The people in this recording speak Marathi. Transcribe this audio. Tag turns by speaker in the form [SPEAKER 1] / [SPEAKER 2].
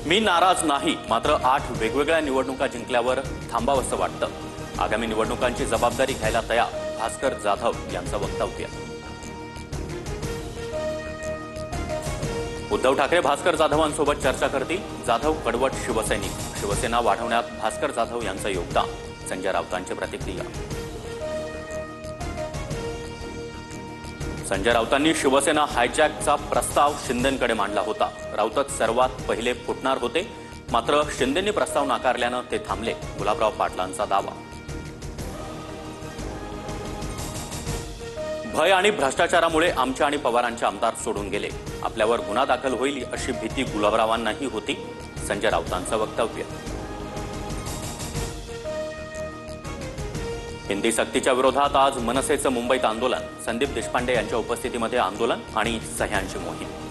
[SPEAKER 1] मी नाराज नाही, मात्र 8 वेगवेगळ्या निवडणुका जिंकल्यावर थांबावंसं वाटतं. आगामी निवडणुकांची जबाबदारी घ्यायला तयार, भास्कर जाधव यांचं वक्तव्य. उद्धव ठाकरे भास्कर जाधवांसोबत चर्चा करतील. जाधव कडवट शिवसैनिक, शिवसेना वाढवण्यात भास्कर जाधव यांचं योगदान. संजय राऊतांची प्रतिक्रिया. संजय राऊतांनी शिवसेना हायजॅकचा प्रस्ताव शिंदेंकडे मांडला होता. राऊतच सर्वात पहिले फुटणार होते, मात्र शिंदेंनी प्रस्ताव नाकारल्यानं ते थांबले. गुलाबराव पाटलांचा दावा. भय आणि भ्रष्टाचारामुळे आमच्या आणि पवारांचे आमदार सोडून गेले. आपल्यावर गुन्हा दाखल होईल अशी भीती गुलाबरावांनाही होती. संजय राऊतांचं वक्तव्य. हिंदी सक्तीच्या विरोधात आज मनसेचं मुंबईत आंदोलन. संदीप देशपांडे यांच्या उपस्थितीमध्ये आंदोलन आणि सह्यांची मोहीम.